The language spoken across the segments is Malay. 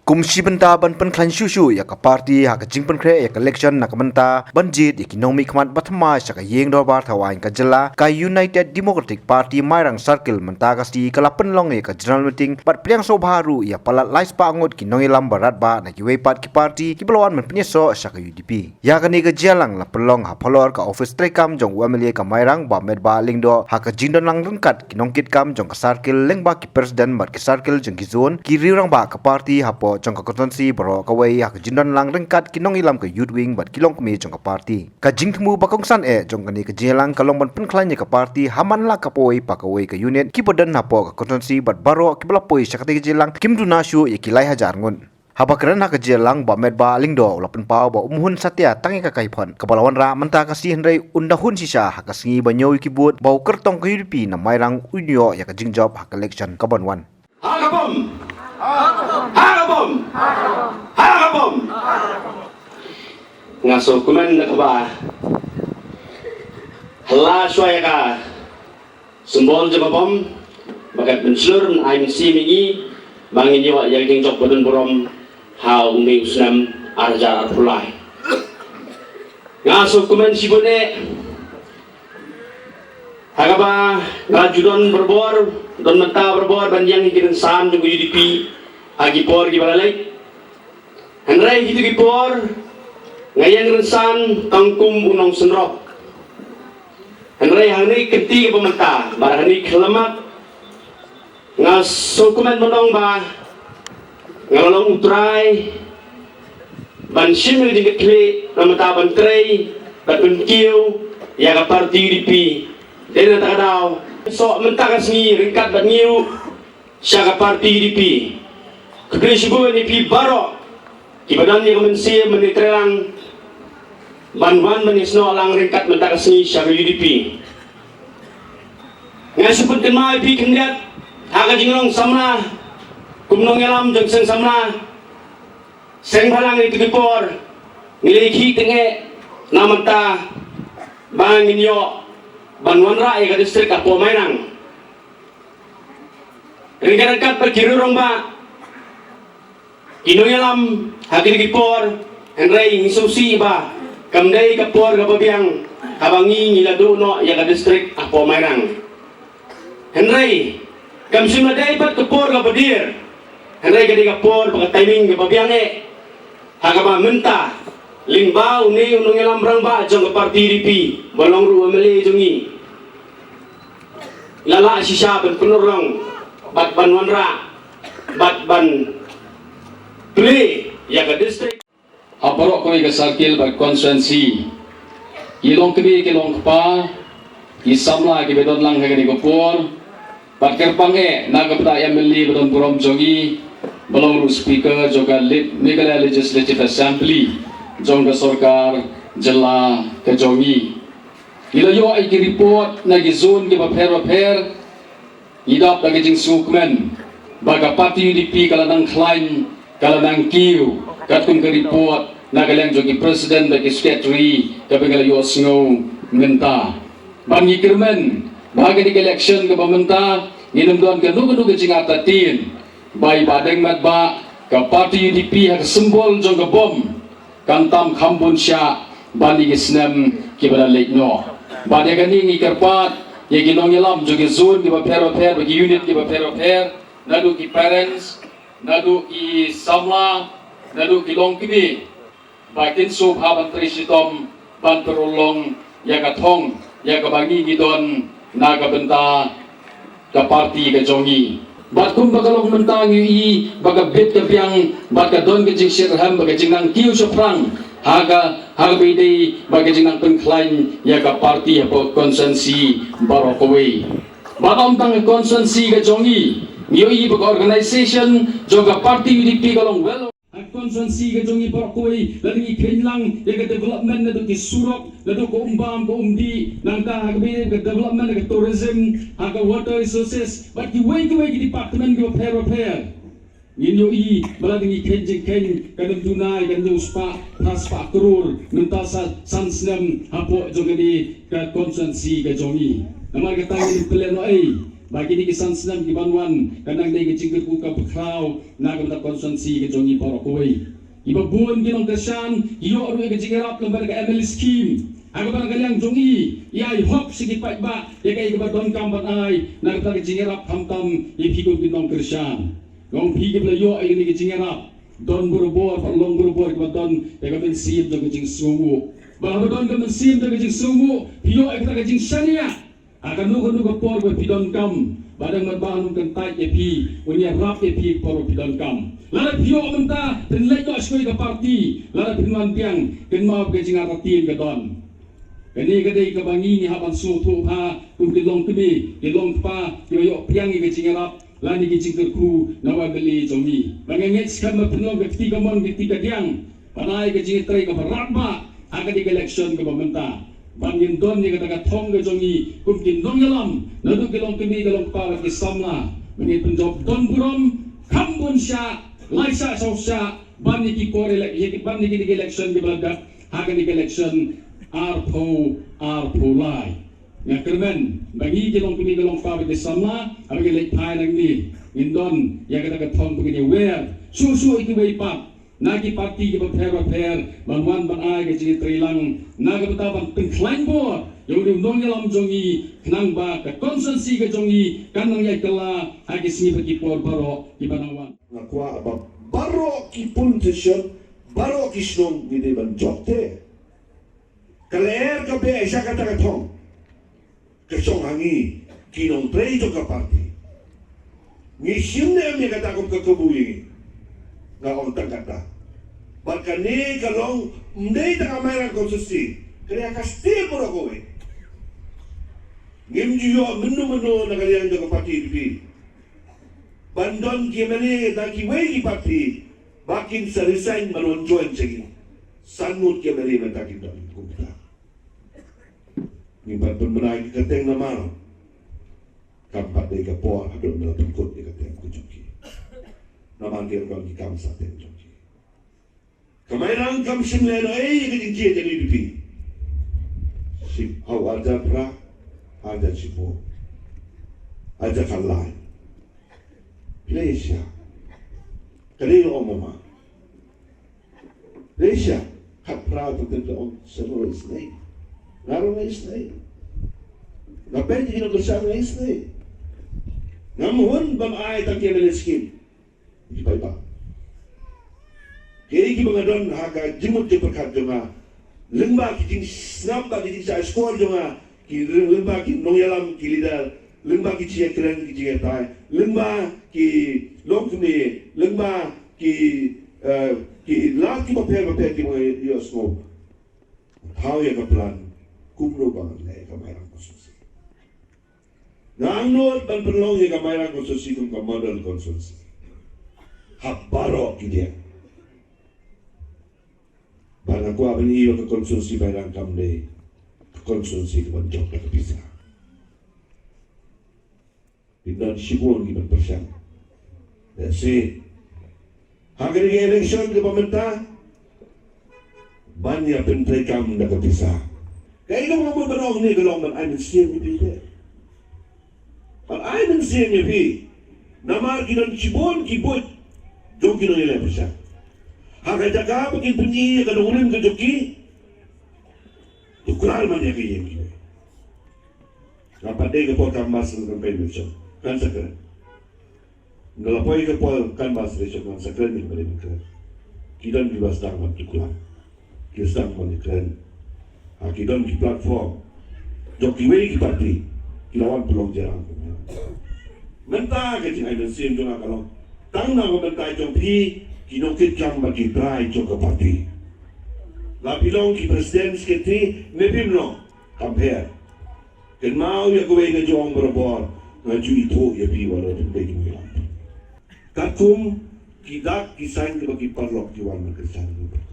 Kumsi benta ban pen klan shushu ya ka party ha ka jingpen kre ya ka election na ka benta banjit economy khmat bathma saka yeng dor bar thawain ka jela ka United Democratic Party mairang circle menta ka sti kala penlong ya ka general meeting bat priang sobharu ya palat lais pa angot ki nongi lam barat ba na ki wepat ki party ki belwan men penyeso saka UDP ya ka ni ka jelang la pelong ha pholor ka office trekam jong wamle ka mairang ba med ba lingdo ha ka jingdon lang rengkat ki nongkit kam jong ka circle leng ba ki president bat ki circle jong ki zone ki riurang ba ka party ha po jong ka konstansi baro ka wei ha ka jindon lang rengkat ki nong ilam ka youth wing bat kilong kami jong ka party ka jingthmu bakongsan jong ka ni ka jelang kalong ban pen khlanya ka party haman la ka poi pa ka wei ka unit ki bodan na po ka konstansi bat baro ki bala poi sakate ka jelang kim duna shu ye ki lai hajar ngun habakran ha ka jelang ba med ba lingdo lapen pau ba umhun satya tangi ka kaipon kapalawan ra manta ka si hendrai undahun sisa ha ka singi ba nyoi ki bot bau kertong ka UDP na mairang unyo ya ka jingjob ha ka election ka bonwan Hagabom! Hagabom! Hagabom! Ngaso kuman na ba? Hala suaya ka simbol jama bom bagat menslur ay misimigi bangin yawa yang jok bodon borom ha umi usnam arja arpulai ngaso kuman sibone Hagaba ngajudon berbor don menta berbor banjang hikirin sam jung UDP agi por gi balalai Henry gitu gi por ngayang rensan tangkum unong senrok Henry hani kenti pementa barani kelamat ngasukuman monong ba ngalong utrai ban simil di kle namata ban trei ban kiu ya ka parti UDP Dena tak daw so mentakas ni ringkat bat niu syaga parti UDP kekrisibu ni baro kibadan ni kemensi menitrelang banwan menisno lang ringkat mentakas ni syaga UDP ngasupun kenma UDP kendiat haga jinglong samna kumnong elam jeng seng samna seng balang itu kipor ngiliki tenge namanta bangin yo Banwan Rai ka distrik Apo Mainang. Ringkat perkirurong ba? Inoyalam hakin gipor Henry ngisusi ba? Kamday kapor kababiang kabangi ngilado no ya ka distrik Apo Mainang. Henry kamsim na day pat kapor kabadir. Henry gadi kapor pagka timing kababiang hagaba menta Limbau ni unong ilam rang ba jong parti UDP balong ru ameli jongi lala sisa ben penurong bat ban wanra bat ban play ya ka district aparok ko ka sakil ba konsensi ilong kebe kilong pa isamla ke bedon lang ka ni gopor bat kerpange nagapta ameli bedon burom jongi balong ru speaker joga Meghalaya Legislative Assembly jong ka sarkar jela ka jongi ilayo ay ki report na gizon ki bapher idap na gijing sukmen baga parti UDP kala nang klein kala nang kiu katkum ka report na galang jogi president ba ki secretary ka bingalayo snow menta bangi kirmen baga di election ka bamenta ninumdon ka nugo gijing atatin bay badeng mat ba ka parti UDP ha simbol jong ka bom kantam khambun sya bani gisnem kibala lekno bade gani ngi karpat ye ginong yelam joge zone ki bapero per bagi unit ki bapero per nadu ki parents nadu ki samla nadu ki long kibi bakin so bhaban trisitom ban perulong ya ka thong ya ka bangi gidon naga benta ka parti ka jongi bat kum bagalong mentang i baga bet ka piang bat ka don ka jing sirham baga jing nang kiu sofrang haga bidei baga jing nang pengklain ya ka parti ya po konsensi barokowe batom tang konsensi ka jongi ngiyo i baga organization joga parti UDP galong well konsensi ka jongi barokowe laling ikenlang ya ka development na do ki surok na do ko umbam ko umdi nang ta haga bidei ka development ka tourism haga water resources but ki way ki department ko repair Inyo i malading ikenjing ken kanang tunay kanang spa paspa krur nunta sa sansnem hapo jongani ka konsensi ka jongi namar ka tangi pleno ay bagi di kisan senam di banwan kanang dai gejing ku ka bekrau na ga konsensi ke jongi porokoi iba buon ginong kesan iyo ru gejing rap lembar ka ML scheme aga barang kaliang jongi ia hop sigi pai ba ya kai ga don kam ban ai na ga gejing rap hamtam i phigo ginong kesan gong phi ge yo ai ni gejing rap don buru-buru long buru-buru ga don ya ga ben sim do gejing sungu ba don ga ben sim do gejing sungu iyo ai ga gejing sania akan nugo por be pidon kam badang matbahan kan tai epi unia rap epi por pidon kam lara pio menta dan lejo skoi ka parti lara pinwan piang ken mau ke jinga ratin ka don kani ka dei ka bangi ni haban su thu ha kum ki long kemi ki long pa yo piang ke jinga rap lani ki jingker ku nawa beli jomi bangenget skam pinong ke tiga mon ke tiga diang panai ke jinga trai ka baraba aga di election ka menta bangin don ni kata thong ke jongi kumkin dong yalam nadu ke long kemi ke long pa ke samla mengit penjob don burom kambun sya laisa sosya bani ki kore lek ye bani ki election ke belaga haga di election arpo lai ya kermen bagi ke long kemi ke long pa ke samla aga ke lek pai nang ni indon ya kata thong begini wer susu itu wei pap nagi parti ke berper banwan ban ai ke ji trilang naga betaban pengklain bor yo di undong yalam jongi kenang ba ke konsensi ke jongi kanang yai kala agi sini bagi por baro di banawan nakwa ba baro ki politician baro ki snong ni de ban jokte kaler ka be aisha kata ka thong ke song hangi ki nong trei jo ka parti ni simne me kata ko ka kabuli nga on tagata bakane kalong mdei ta kamera konsusi kaya kastil pura kowe ngimju yo menu na kalian jaga parti di bandon kimene da ki wei parti bakin serisain malon join segi sanut kimene menta kita kumta ni bandon menai keteng nama kampat de kapor adon na pengkut de keteng kujuki naman dia kau di kam saten joki. Kemairang kam simlen ai ke jinjie jadi dipi. Sim hau ada pra ada sipo. Ada kalai. Malaysia. Kali omoma. Malaysia kat pra tentu on seluruh isnai. Lalu isnai. Ngapain jadi nak bersama isnai? Namun bang ai tak kira miskin. Di bawah. Kiri ki bangadon haga jimut je perkat jonga. Lengba ki jing snam ba ki jing skor jonga. Ki lengba ki nongyalam ki lidar. Lengba ki cie keren ki jing tai. Lengba ki lokne. Lengba ki lat ki baper ki mo yo smoke. How ya ka plan kumro ba le ka mairang konsensi. Ngangnot ban perlong ya ka mairang konsensi kum ka model konsensi. Habaro dia. Bana ko abang iyo ke konsumsi barang kamde, konsumsi ke banjok ke bisa. Pindah sibuk di berpersiap. That's it. Hagar ke election ke pemerintah, banyak pentai kam dah ke bisa. Kaya ikaw mga berong ni galong man ay mensiyan ni Peter. Pag ay mensiyan ni Peter, namar ginan sibuk kibut. Joki no nila siya. Hanggang jaga pagin punyi kanunin ka joki. Ukuran man niya kaya yung kiwi. Kapatay ka po kanbas ng convention. Kan sakran. Ngalapoy ka po kanbas rin siya kan sakran ng malimikran. Kidan bibas dang magtukulan. Kisang malimikran. Kidan ki platform. Joki wey ki parti. Kilawan pulong jarang. Menta ka jing ay nansim doon kalong. Tang na ko bantay jong pi kinokit jang bagi try jong kapati. Lapilong ki president sketi nebim no compare. Ken mau ya ko nga jong berobor nga ju ito ya pi wala din bagi mo yan. Katum kidak kisain ke bagi parlok jiwan kesan.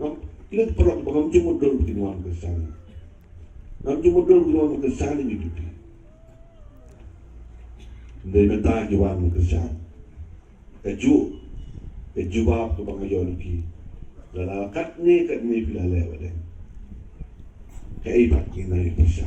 No, kita parlok bagam ju modal jiwan kesan. Nam ju modal jiwan kesan ni gitu. Ndai menta jiwan kesan. Keju bab tu bangayon ki. Lalakat ni kat ni bila lewa den. Kaya ibat ni na yung pasya.